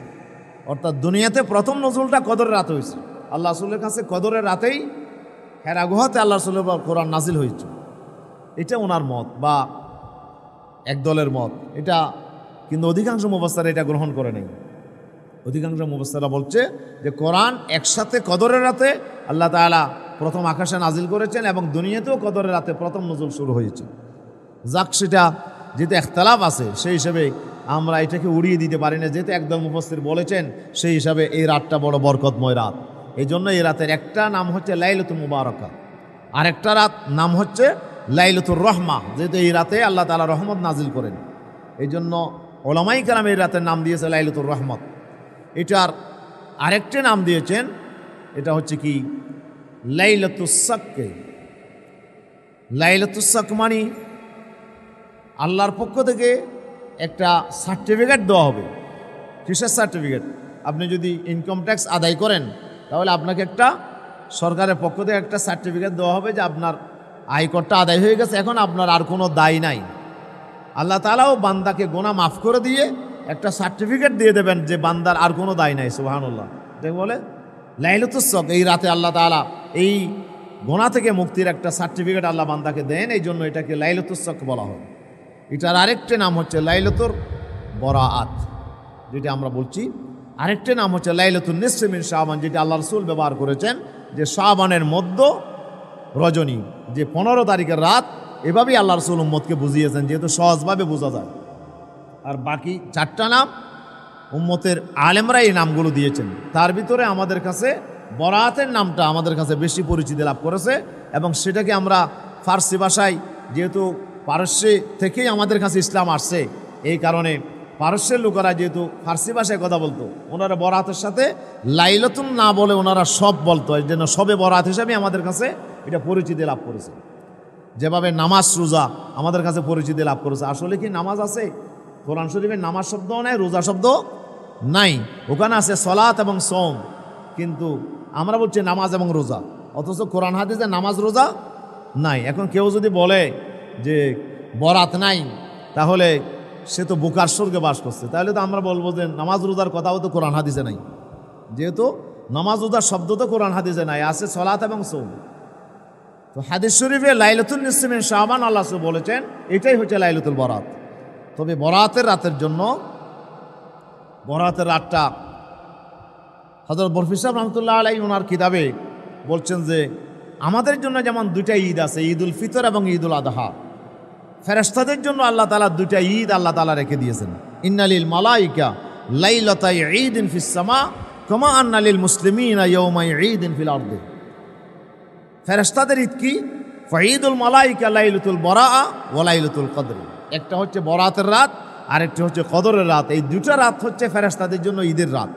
অর্থাৎ দুনিয়াতে প্রথম নজুলটা কদরের রাত হয়েছে। আল্লাহ রাসূলের কাছে কদরের রাতেই হেরা গুহাতে আল্লাহ রাসূলের কোরআন নাজিল হয়েছে। এটা ওনার মত বা একদলের মত। এটা কিন্তু অধিকাংশ মুফাসসির এটা গ্রহণ করে নাই। অধিকাংশ মুফাসসিররা বলছে যে কোরআন একসাথে কদরের রাতে আল্লাহ তাআলা প্রথম আকাশে নাজিল করেছেন এবং দুনিয়াতেও কদরের রাতে প্রথম নজুল শুরু হয়েছে। যাক, সেটা যেহেতু ইখতিলাফ আছে সেই হিসেবে আমরা এটাকে উড়িয়ে দিতে পারি না। যেহেতু একদল মুফাসসির বলেছেন সেই হিসাবে এই রাতটা বড় বরকতময় রাত। এই জন্য এই রাতের একটা নাম হচ্ছে লাইলাতুল মুবারাকা, আরেকটা রাত নাম হচ্ছে লাইলাতুর রহমা, যেহেতু এই রাতে আল্লাহ তাআলা রহমত নাজিল করেন। এই জন্য উলামায়ে কেরাম এই রাতের নাম দিয়েছে লাইলাতুর রহমত। এটার আরেকটা নাম দিয়েছেন, এটা হচ্ছে কি লাইলাতুস সাক। লাইলাতুস সাক মানে আল্লাহর পক্ষ থেকে একটা সার্টিফিকেট দেওয়া হবে। কিসের সার্টিফিকেট? আপনি যদি ইনকাম ট্যাক্স আদায় করেন তাহলে আপনাকে একটা সরকারের পক্ষ থেকে একটা সার্টিফিকেট দেওয়া হবে যে আপনার আয়করটা আদায় হয়ে গেছে, এখন আপনার আর কোনো দায় নাই। আল্লাহ তাআলাও বান্দাকে গোনা মাফ করে দিয়ে একটা সার্টিফিকেট দিয়ে দেবেন যে বান্দার আর কোনো দায় নাই। সুবহানাল্লাহ। দেখ বলে লাইলাতুস সক, এই রাতে আল্লাহ তাআলা এই গোনা থেকে মুক্তির একটা সার্টিফিকেট আল্লাহ বান্দাকে দেন, এই জন্য এটাকে লাইলাতুস সক বলা হয়। এটার আরেকটি নাম হচ্ছে লাইলাতুল বরাআত, যেটা আমরা বলছি। আরেকটি নাম হচ্ছে লাইলাতুন নিসফি মিন শাবান, যেটা আল্লাহ রাসূল ব্যবহার করেছেন, যে শাবানের মধ্য রজনী, যে 15 তারিখের রাত। এভাবেই আল্লাহ রাসূল উম্মতকে বুঝিয়েছেন, যেহেতু সহজভাবে বোঝা যায়। আর বাকি 4টা নাম উম্মতের আলেমরা এই নামগুলো দিয়েছেন। তার ভিতরে আমাদের কাছে বরাতের নামটা আমাদের কাছে বেশি পরিচিতি লাভ করেছে, এবং সেটাকে আমরা ফার্সি ভাষায়, যেহেতু পারস্য থেকেই আমাদের কাছে ইসলাম আসছে, এই কারণে পারস্যের লোকেরা যেহেতু ফার্সি ভাষায় কথা বলতো, ওনারা বরাতের সাথে লাইলাতুন না বলে ওনারা সব বলতো, এই জন্য সবে বরাত হিসাবে আমাদের কাছে এটা পরিচিতি লাভ করেছে। যেভাবে নামাজ রোজা আমাদের কাছে পরিচিতি লাভ করেছে। আসলে কি নামাজ আছে? কোরআন শরীফে নামাজ শব্দও নাই, রোজা শব্দ নাই। ওখানে আছে সলাত এবং সওম, কিন্তু আমরা বলছি নামাজ এবং রোজা, অথচ কোরআন হাদিসে নামাজ রোজা নাই। এখন কেউ যদি বলে যে বরাত নাই, তাহলে সে তো বোকার স্বর্গে বাস করছে। তাহলে তো আমরা বলবো যে নামাজ রোজার কথাও তো কোরআন হাদিসে নাই, যেহেতু নামাজ রোজার শব্দ তো কোরআন হাদিসে নাই, আছে সলাত এবং সওম। তো হাদিস শরীফে লাইলাতুন নিসফি মিন শাবান আল্লাহ রাসূল বলেছেন, এটাই হচ্ছে লাইলাতুল বরাত। তবে বরাতের রাতের জন্য, বরাতের রাতটা হযরত বরফি সাহেব রহমতুল্লাহ আলাইহি ওনার কিতাবে বলছেন যে আমাদের জন্য যেমন 2টা ঈদ আছে, ঈদুল ফিতর এবং ঈদুল আদহা। ফেরেশতাদের জন্য আল্লাহ তাআলা 2টা ঈদ আল্লাহ তাআলা রেখে দিয়েছেন। ইন্নালিল মালাইকা লাইলাতাই ঈদিন ফিস সামা কামা আন্নালিল মুসলিমিনা ইয়াওমাই ঈদিন ফিল আরদি। ফেরেশতাদের ঈদ কি? ফাঈদুল মালাইকা লাইলাতুল বরাআ ওয়া লাইলাতুল কদর। একটা হচ্ছে বরাতের রাত, আরেকটি হচ্ছে কদরের রাত। এই 2টা রাত হচ্ছে ফেরেশতাদের জন্য ঈদের রাত।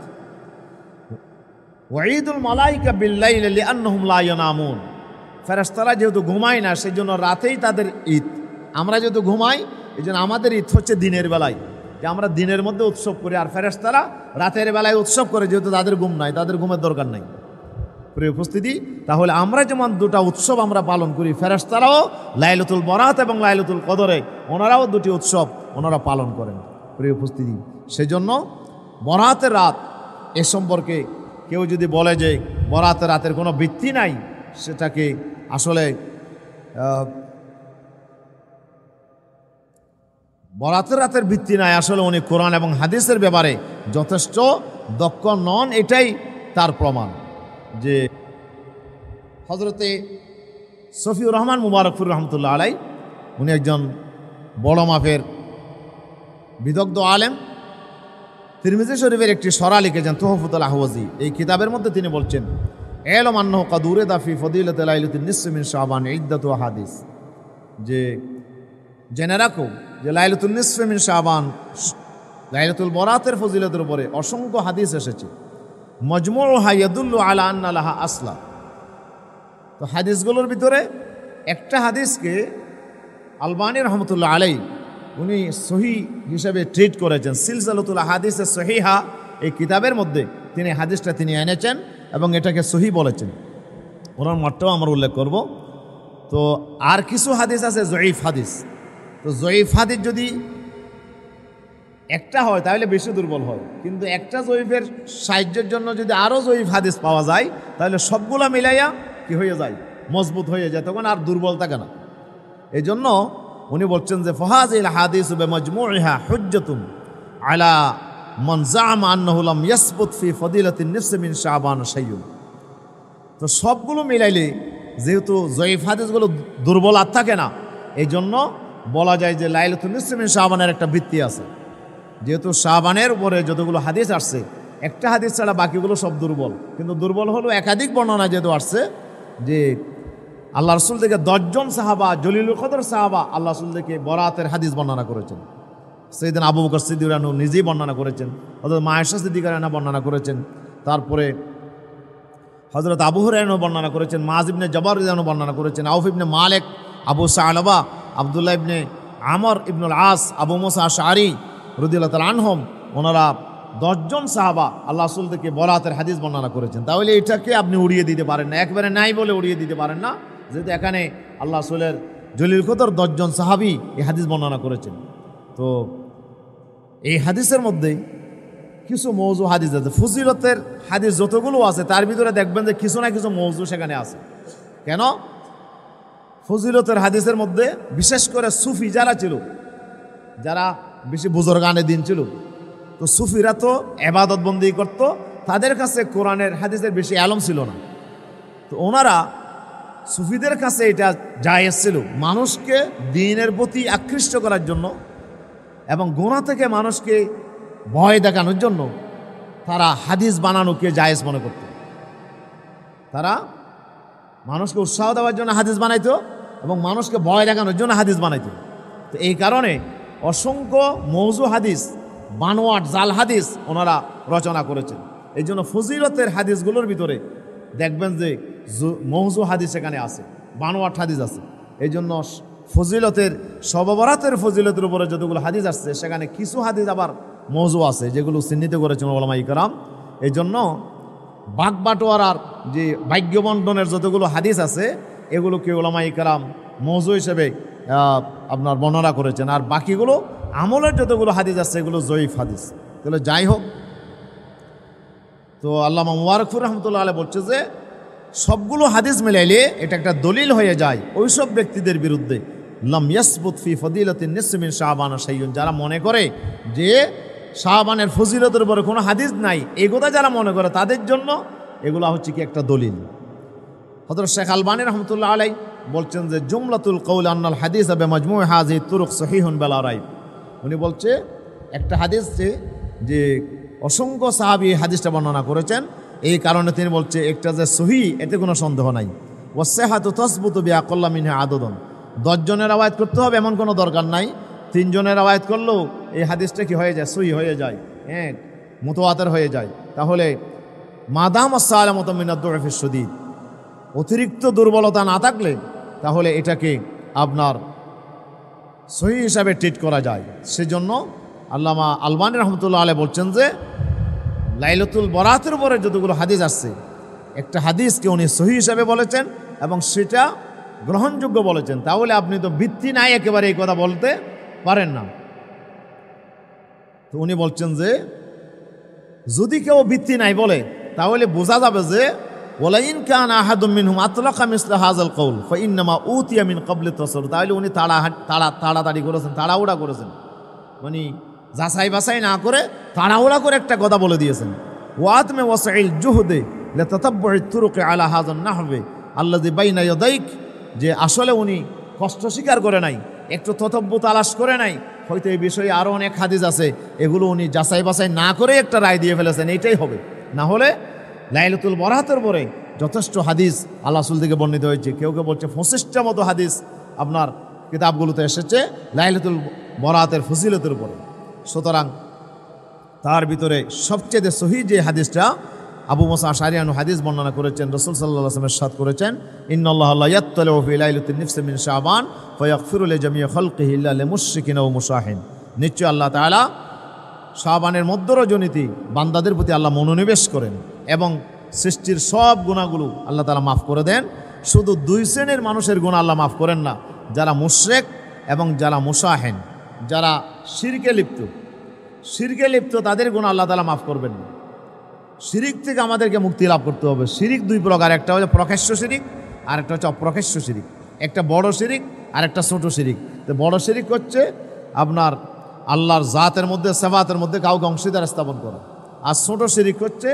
ওয়া ঈদুল মালাইকা বিল লাইলি লিআন্নাহুম লা ইয়ানামুন। ফেরেশতারা যেহেতু ঘুমায় না, সেই জন্য রাতেই তাদের ঈদ। আমরা যেহেতু ঘুমাই, এই জন্য আমাদের ঈদ হচ্ছে দিনের বেলায়, যে আমরা দিনের মধ্যে উৎসব করি। আর ফেরেশতারা রাতের বেলায় উৎসব করে, যেহেতু তাদের ঘুম নাই, তাদের ঘুমের দরকার নাই। প্রিয় উপস্থিতি, তাহলে আমরা যেমন 2টা উৎসব আমরা পালন করি, ফেরেশতারাও লাইলাতুল বরাত এবং লাইলাতুল কদরে ওনারাও 2টি উৎসব ওনারা পালন করেন। প্রিয় উপস্থিতি, সেজন্য বরাতের রাত এ সম্পর্কে কেউ যদি বলে যে বরাতের রাতের কোনো ভিত্তি নাই, সেটাকে আসলে বরাতের রাতের ভিত্তি নাই, আসলে উনি কোরআন এবং হাদিসের ব্যাপারে যথেষ্ট দক্ষ নন, এটাই তার প্রমাণ। যে হযরতে শফিউর রহমান মুবারকপুর রহমতুল্লাহ আলাই, উনি একজন বড় মাপের বিদগ্ধ আলেম। তিরমিজি শরীফের একটি সরা লিখেছেন তুহফাতুল আহওয়াজি। এই কিতাবের মধ্যে তিনি বলছেন, ইলম আন্নাহু ক্বাদ উরিদা ফি ফাদিলাতি লাইলাতুন নিসফি মিন শাবান ইদ্দাতু হাদিস, যে জেনে রাখো যে লাইলাতুন নিসফি মিন শাবান, লাইলাতুল বরাতের ফজিলতের উপরে অসংখ্য হাদিস এসেছে। মজমুউহা ইয়াদুল্লু আলা আন্না লাহা আসলা। তো হাদিসগুলোর ভিতরে একটা হাদিসকে আলবানী রহমতুল্লাহ আলাই উনি সহি হিসেবে ট্রিট করেছেন। সিলসিলাতুল আহাদিসে সহিহা এই কিতাবের মধ্যে তিনি হাদিসটা তিনি এনেছেন এবং এটাকে সহি বলেছেন। ওনার মতটাও আমরা উল্লেখ করব। তো আর কিছু হাদিস আছে জয়ীফ হাদিস। তো জয়ীফ হাদিস যদি একটা হয় তাহলে বেশি দুর্বল হয়, কিন্তু একটা জয়ীফের সাহায্যের জন্য যদি আরও জয়ীফ হাদিস পাওয়া যায়, তাহলে সবগুলা মিলাইয়া কি হয়ে যায়, মজবুত হয়ে যায়, তখন আর দুর্বল থাকে না। এই জন্য উনি বলছেন যে ফাহাযিল হাদিসু বিমাজমুইহা হুজ্জাতুন আলা মান জাআমা আন্নাহু লাম ইয়াসবুত ফি ফাদিলাতিন নিসফি মিন শাবান শাইউন। তো সবগুলো মিলাইলে যেহেতু জয়ীফ হাদিসগুলো দুর্বল আর থাকে না, এই জন্য বলা যায় যে লাইলাতুন নিসফি মিন শাবানের একটা ভিত্তি আছে। যেহেতু শাবানের উপরে যতগুলো হাদিস আসছে, একটা হাদিস ছাড়া বাকিগুলো সব দুর্বল। কিন্তু দুর্বল হলো একাধিক বর্ণনা যেহেতু আসছে, যে আল্লাহ রসুল থেকে 10 জন সাহাবা, জলিলুল কদর সাহাবা আল্লাহ রসুল থেকে বরাতের হাদিস বর্ণনা করেছেন। সেদিন আবু বকর সিদ্দিক রানু নিজেই বর্ণনা করেছেন, হযরত মা আয়েশা সিদ্দিকা রানা বর্ণনা করেছেন, তারপরে হযরত আবু হুরায়রা বর্ণনা করেছেন, মুআয ইবনে জাবার রাদিয়াল্লাহু বর্ণনা করেছেন, আউফ ইবনে মালিক, আবু সা'লাবা, আব্দুল্লাহ ইবনে আমর ইবনুল আস, আবু মুসা আশআরী, রাদিয়াল্লাহু তাআলা আনহুম ওনারা 10 জন সাহাবা আল্লাহ রাসূল থেকে বরাতের হাদিস বর্ণনা করেছেন। তাহলে এটাকে আপনি উড়িয়ে দিতে পারেন না, একবারে নাই বলে উড়িয়ে দিতে পারেন না, যেহেতু এখানে আল্লাহ রাসূলের জলিল কদর 10 জন সাহাবী এই হাদিস বর্ণনা করেছেন। তো এই হাদিসের মধ্যে কিছু মৌজু হাদিস আছে, ফজিলতের হাদিস যতগুলো আছে তার ভিতরে দেখবেন যে কিছু না কিছু মৌজু সেখানে আছে। কেন? ফজিলতের হাদিসের মধ্যে বিশেষ করে সুফি যারা ছিল, যারা বেশি বুজুর্গানে দিন ছিল, তো সুফিরা তো ইবাদত বন্দি করতো, তাদের কাছে কোরআনের হাদিসের বেশি আলম ছিল না। তো ওনারা সুফিদের কাছে এটা জায়েজ ছিল মানুষকে দ্বীনের প্রতি আকৃষ্ট করার জন্য এবং গুনাহ থেকে মানুষকে ভয় দেখানোর জন্য তারা হাদিস বানানোকে জায়েজ মনে করত। তারা মানুষকে উৎসাহ দেওয়ার জন্য হাদিস বানাইতো এবং মানুষকে ভয় দেখানোর জন্য হাদিস বানাইতো। তো এই কারণে অসংখ্য মৌজু হাদিস, বানোয়াট জাল হাদিস ওনারা রচনা করেছেন। এই জন্য ফজিলতের হাদিসগুলোর ভিতরে দেখবেন যে মৌজু হাদিস এখানে আছে, বানোয়াট হাদিস আছে। এই জন্য ফজিলতের সববরাতের ফজিলতের উপরে যতগুলো হাদিস আসছে সেখানে কিছু হাদিস আবার মৌজু আছে যেগুলো চিহ্নিত করেছেন ওলামায়ে কেরাম। এই জন্য বাগবাটোয়ারার যে ভাগ্য বন্টনের যতগুলো হাদিস আছে এগুলোকে ওলামায়ে কেরাম মৌজু হিসেবে আপনার বর্ণনা করেছেন, আর বাকিগুলো আমলের যতগুলো হাদিস আছে এগুলো জয়ীফ হাদিস। তাহলে যাই হোক, তো আল্লামা মুবারকপুর রহমতুল্লাহ আলাইহি বলছে যে সবগুলো হাদিস মিলাইলে এটা একটা দলিল হয়ে যায় ওইসব ব্যক্তিদের বিরুদ্ধে লাম ইয়াসবুত ফি ফদিলাতিন নিসফি মিন শাবান শাইউন, যারা মনে করে যে শাবানের ফজিলতের উপরে কোনো হাদিস নাই, এই কথা যারা মনে করে তাদের জন্য এগুলো হচ্ছে কি একটা দলিল। হযরত শেখ আলবানী রহমতুল্লাহ আলাইহি বলছেন যে জুমলাতুল কওল আন্নাল হাদিস বিমাজমুই হাযিহি তুরুক সহিহুন বিলা রাইব। উনি বলছে একটা হাদিস যে অসংখ্য সাহাবী হাদিসটা বর্ণনা করেছেন, এই কারণে তিনি বলছে একটা যে সহিহ এতে কোনো সন্দেহ নাই। ওয়াসসাহাতু তাসবুতু বিআকাল্লা মিনহা আদাদুন, 10 জনের রওয়ায়াত করতে হবে এমন কোনো দরকার নাই, 3 জনের রওয়ায়াত করলেও এই হাদিসটা কি হয়ে যায়, সহিহ হয়ে যায়, হ্যাঁ মুতাওয়াতির হয়ে যায়। তাহলে মাদাম আসসালামাতু মিনাদ দুআফিস শাদীদ, অতিরিক্ত দুর্বলতা না থাকলে তাহলে এটাকে আপনার সহিহ হিসাবে ট্রিট করা যায়। সেজন্য আল্লামা আলবানী রহমতুল্লাহ আলাইহি বলছেন যে লাইলাতুল বরাতের উপরে যতগুলো হাদিস আসছে একটা হাদিসকে উনি সহিহ হিসাবে বলেছেন এবং সেটা গ্রহণযোগ্য বলেছেন। তাহলে আপনি তো ভিত্তি নাই একেবারে এই কথা বলতে পারেন না। তো উনি বলছেন যে যদি কেউ ভিত্তি নাই বলে তাহলে বোঝা যাবে যে ওয়ালাইন কানা আহাদুম মিনহুম আতলাকা মিসলা হাযাল কওল ফাইন্নামা উতিয়া মিন ক্বাবলি তাসার, তাহলে উনি তাড়াতাড়ি করেছেন, তাড়াহুড়া করেছেন, মানে যাচাই বাছাই না করে তাড়াহুড়া করে একটা কথা বলে দিয়েছেন। ওয়াতমে ওয়াসাইল জুহদে লিতাতাব্বুই তুরুকি আলা হাযান নাহবে আল্লাযী বাইনা ইয়াদাইক, যে আসলে উনি কষ্ট স্বীকার করে নাই, একটু ততব্য তালাশ করে নাই, হয়তো এই বিষয়ে আরও অনেক হাদিস আছে, এগুলো উনি যাচাই বাছাই না করে একটা রায় দিয়ে ফেলেছেন, এইটাই হবে। না হলে লাইলাতুল বরাতের পরে যথেষ্ট হাদিস আল্লাহ রাসূল থেকে বর্ণিত হয়েছে, কেউ কেউ বলছে 25টা মতো হাদিস আপনার কিতাবগুলোতে এসেছে লাইলাতুল বরাতের ফজিলতের উপরে। সুতরাং তার ভিতরে সবচেয়ে সহিহ যে হাদিসটা আবু মুসা আশআরী হাদিস বর্ণনা করেছেন, রাসূল সাল্লাল্লাহু আলাইহি ওয়াসাল্লাম ইরশাদ করেছেন ইন্নাল্লাহা লা ইয়াত্তালিউ ফি লাইলাতিন নিসফি মিন শাবান ফায়াগফিরু লিজামিই খালকিহি ইল্লা লিমুশরিকিন ওয়া মুশাহিন, নিশ্চয় আল্লাহ তাআলা শাবানের মধ্য রজনীতে বান্দাদের প্রতি আল্লাহ মনোনিবেশ করেন এবং সৃষ্টির সব গুনাহগুলো আল্লাহ তাআলা মাফ করে দেন। শুধু 2 শ্রেণীর মানুষের গুনাহ আল্লাহ মাফ করেন না, যারা মুশরিক এবং যারা মুশাহিন, যারা শিরকে লিপ্ত তাদের গুনাহ আল্লাহ তাআলা মাফ করবেন না। শিরিক থেকে আমাদেরকে মুক্তি লাভ করতে হবে। শিরিক 2 প্রকার, একটা হচ্ছে প্রকাশ্য শিরিক আর একটা হচ্ছে অপ্রকাশ্য শিরিক। একটা বড় শিরিক আর একটা ছোট শিরিক। তো বড় শিরিক হচ্ছে আপনার আল্লাহর জাতের মধ্যে সিফাতের মধ্যে কাউকে অংশীদার স্থাপন করা, আর ছোট শিরিক হচ্ছে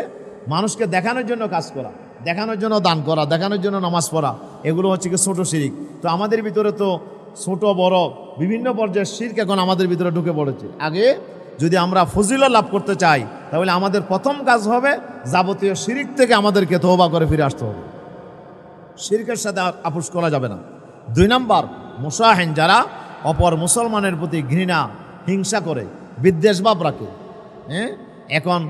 মানুষকে দেখানোর জন্য কাজ করা, দেখানোর জন্য দান করা, দেখানোর জন্য নামাজ পড়া, এগুলো হচ্ছে কি ছোট শিরিক। তো আমাদের ভিতরে তো ছোট বড় বিভিন্ন পর্যায়ের শিরক এখন আমাদের ভিতরে ঢুকে পড়েছে। আগে যদি আমরা ফজিলত লাভ করতে চাই তাহলে আমাদের প্রথম কাজ হবে যাবতীয় শিরক থেকে আমাদেরকে তওবা করে ফিরে আসতে হবে, শিরকের সাথে আপোষ করা যাবে না। 2 নম্বর মুশাহিন, যারা অপর মুসলমানের প্রতি ঘৃণা হিংসা করে, বিদ্বেষভাব রাখে। এখন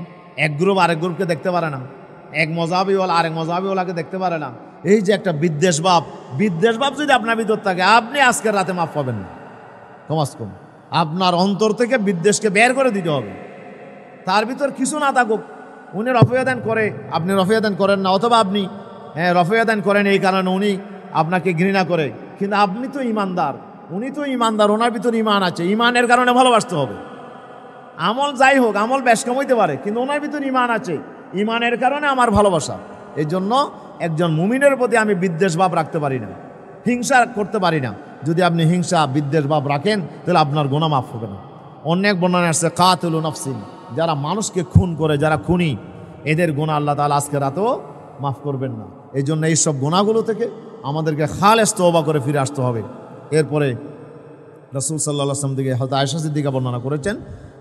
এক গ্রুপ আরেক গ্রুপকে দেখতে পারে না, এক মজাবিওয়ালা আরেক মজাবিওয়ালাকে দেখতে পারে না। এই যে একটা বিদ্বেষভাব যদি আপনার ভিতর থাকে, আপনি আজকের রাতে মাফ পাবেন না কমাস কম। আপনার অন্তর থেকে বিদ্বেষকে বের করে দিতে হবে। তার ভিতর কিছু না থাকুক, উনি রফিয়াদান করে, আপনি রফিয়াদান করেন না, অথবা আপনি রফিয়াদান করেন এই কারণে উনি আপনাকে ঘৃণা করে, কিন্তু আপনি তো ইমানদার, উনি তো ইমানদার, ওনার ভিতর ইমান আছে, ইমানের কারণে ভালোবাসতে হবে। আমল যাই হোক, আমল বেশ কম হইতে পারে, কিন্তু ওনার ভিতর ইমান আছে, ইমানের কারণে আমার ভালোবাসা। এই জন্য একজন মুমিনের প্রতি আমি বিদ্বেষ ভাব রাখতে পারি না, হিংসা করতে পারি না। যদি আপনি হিংসা বিদ্বেষ ভাব রাখেন তাহলে আপনার গুনাহ মাফ হবে না। অনেক বর্ণনা আসছে কাতিলু নাফসিন, যারা মানুষকে খুন করে, যারা খুনি, এদের গুনাহ আল্লাহ তাআলা আজকে রাতেও মাফ করবেন না। এই জন্য এইসব গুনাহগুলো থেকে আমাদেরকে খালেস তওবা করে ফিরে আসতে হবে। এরপরে রাসূল সাল্লাল্লাহু আলাইহি ওয়াসাল্লাম থেকে হযরত আয়েশা সিদ্দিকা বর্ণনা করেছেন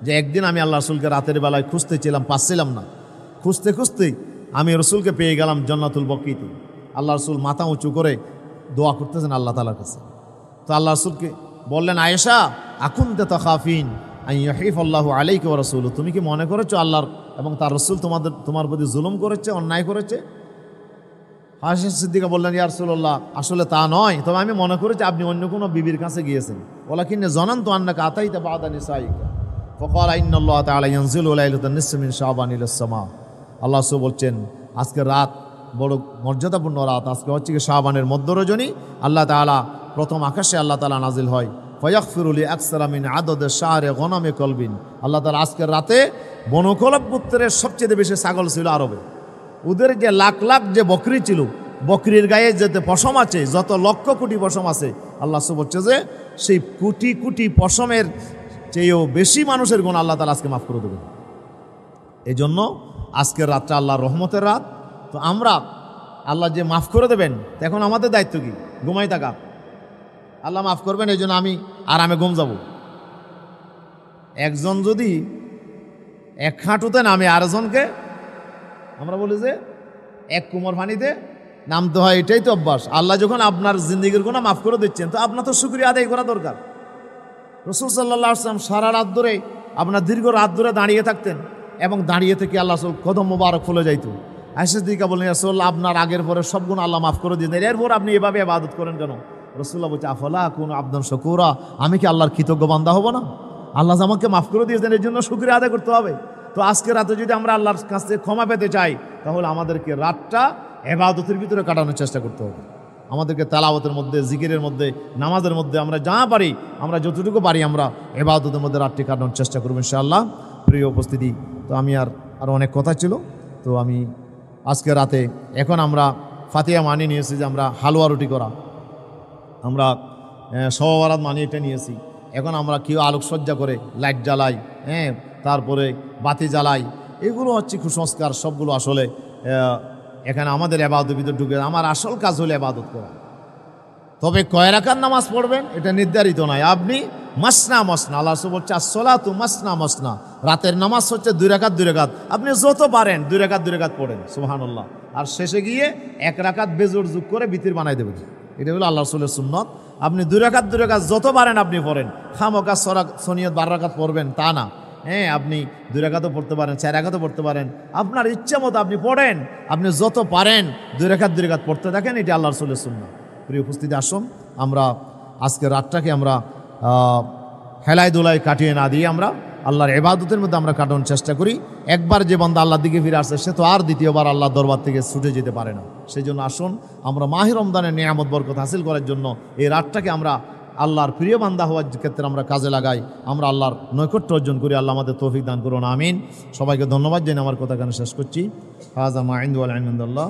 যে একদিন আমি আল্লাহ রাসূলকে রাতের বেলায় খুঁজতেছিলাম, পাচ্ছিলাম না, খুঁজতে খুঁজতে আমি রসুলকে পেয়ে গেলাম জান্নাতুল বকিতে। আল্লাহ রসুল মাথা উঁচু করে দোয়া করতেছেন আল্লাহ তাআলার কাছে। তো আল্লাহ রসুলকে বললেন, আয়েশা আকুনতা তাখাফিন আন ইয়াহিফাল্লাহু আলাইকা ওয়া রাসূলুহু, তুমি কি মনে করেছো আল্লাহর এবং তার রসুল তোমার প্রতি জুলুম করেছে, অন্যায় করেছে? আয়েশা সিদ্দিকা বললেন, ইয়া রাসূলুল্লাহ, আসলে তা নয়, তবে আমি মনে করেছি আপনি অন্য কোনো বিবির কাছে গিয়েছেন। ওয়ালাকিন্নী যানানতু আন্নাকা আতাইতা বা'দা নিসাইকা ফাকালা ইন্নাল্লাহা তাআলা ইয়ানজিলু লাইলাতান নিসফি মিন শাবান ইলাস সামা। আল্লাহ রাসূল বলছেন আজকে রাত বড় মর্যাদাপূর্ণ রাত, আজকে হচ্ছে কি শাবানের মধ্য রজনী, আল্লাহ তাআলা প্রথম আকাশে আল্লাহ তাআলা নাজিল হয়। ফায়াগফিরু লি আকসারা মিন আদাদি শাহরি গনামি কলবিন, আল্লাহ তাআলা আজকের রাতে বনু কলব পুত্রের সবচেয়ে বেশি ছাগল ছিল আরবে, ওদের যে লাখ লাখ যে বকরি ছিল, বকরির গায়ে যেতে পশম আছে, যত লক্ষ কোটি পশম আছে, আল্লাহ রাসূল বলছে যে সেই কোটি কোটি পশমের চেয়েও বেশি মানুষের গুনাহ আল্লাহ তাআলা আজকে মাফ করে দেবেন। এই জন্য আজকের রাতটা আল্লাহর রহমতের রাত। তো আমরা আল্লাহ যে মাফ করে দেবেন, এখন আমাদের দায়িত্ব কি? ঘুমাই থাকা। আল্লাহ মাফ করবেন, এই জন্য আমি আরামে ঘুম যাব। একজন যদি এক হাঁটুতে নামে আরেকজনকে, আমরা বলি যে এক কুমোর পানিতে নামতে হয়, এটাই তো অভ্যাস। আল্লাহ যখন আপনার জিন্দিগির গুনাহ মাফ করে দিচ্ছেন, তো আপনার তো শুকরিয়া আদায় করা দরকার। রাসূল সাল্লাল্লাহু আলাইহি ওয়াসাল্লাম সারা রাত ধরে, আপনার দীর্ঘ রাত ধরে দাঁড়িয়ে থাকতেন, এবং দাঁড়িয়ে থেকে আল্লাহ রাসূল কদম মোবারক ফুলে যাইত। আয়েশা সিদ্দিকা বললেন, রাসূলুল্লাহ, আপনার আগের পরে সব গুনাহ আল্লাহ মাফ করে দিয়েছেন, এরপর আপনি এভাবে ইবাদত করেন কেন? রাসূলুল্লাহ বলছে, আফালা আকুনু আবদান শাকুরা, আমি কি আল্লাহর কৃতজ্ঞ বান্দা হব না? আল্লাহ আমাকে মাফ করে দিয়েছেন, এর জন্য শুকরিয়া আদায় করতে হবে। তো আজকে রাতে যদি আমরা আল্লাহর কাছে ক্ষমা পেতে চাই, তাহলে আমাদেরকে রাতটা ইবাদতের ভিতরে কাটানোর চেষ্টা করতে হবে। আমাদেরকে তেলাওয়াতের মধ্যে, জিকিরের মধ্যে, নামাজের মধ্যে আমরা যা পারি, আমরা যতটুকু পারি আমরা ইবাদতের মধ্যে রাতটি কাটানোর চেষ্টা করব ইনশাআল্লাহ। প্রিয় উপস্থিতি, তো আমি আর অনেক কথা ছিল, তো আমি আজকে রাতে এখন আমরা ফাতিহা মানিয়ে নিয়েছি যে আমরা হালুয়া রুটি করা, আমরা সবারাত মানিয়ে এটা নিয়েছি। এখন আমরা কেউ আলোকসজ্জা করে লাইট জ্বালাই, তারপরে বাতি জ্বালাই, এগুলো হচ্ছে কুসংস্কার, সবগুলো আসলে এখানে আমাদের ইবাদতের ভিতরে ঢুকে। আমার আসল কাজ হলো ইবাদত করা। তবে কয় রাকাত নামাজ পড়বেন এটা নির্ধারিত নয়, আপনি মাসনা মাসনা, আল্লাহ রাসূল বলছে আসসালাতু মাসনা মাসনা, রাতের নামাজ হচ্ছে 2 রাকাত 2 রাকাত, আপনি যত পারেন 2 রাকাত 2 রাকাত পড়েন, সুবহানাল্লাহ। আর শেষে গিয়ে 1 রাকাত বেজোড় যোগ করে বিতির বানাই দেবেন, এটা হলো আল্লাহ রাসূলের সুন্নত। আপনি 2 রাকাত 2 রাকাত যত পারেন আপনি পড়েন, খামকা সনিয়ত 12 রাকাত পড়বেন তা না, আপনি 2 রাকাতও পড়তে পারেন, 4 রাকাতও পড়তে পারেন, আপনার ইচ্ছা মতো আপনি পড়েন, আপনি যত পারেন 2 রাকাত 2 রাকাত পড়তে থাকেন, এটা আল্লাহ রাসূলের সুন্নাহ। প্রিয় উপস্থিতি, আসুন আমরা আজকের রাতটাকে আমরা হেলায় দোলায় কাটিয়ে না দিয়ে আমরা আল্লাহর ইবাদতের মধ্যে আমরা কাটানোর চেষ্টা করি। একবার যে বান্দা আল্লাহর দিকে ফিরে আসে, সে তো আর দ্বিতীয়বার আল্লাহর দরবার থেকে ছুটে যেতে পারে না। সেই জন্য আসুন আমরা মাহে রমজানের নিয়ামত বরকত হাসিল করার জন্য এই রাতটাকে আমরা আল্লাহর প্রিয় বান্দা হওয়ার ক্ষেত্রে আমরা কাজে লাগাই, আমরা আল্লাহর নৈকট্য অর্জন করি। আল্লাহ আমাদের তৌফিক দান করুন, আমিন। সবাইকে ধন্যবাদ জানিয়ে আমার কথা এখানে শেষ করছি। হাযা মা ইনদু ওয়া লা ইলমু ইনদাল্লাহ।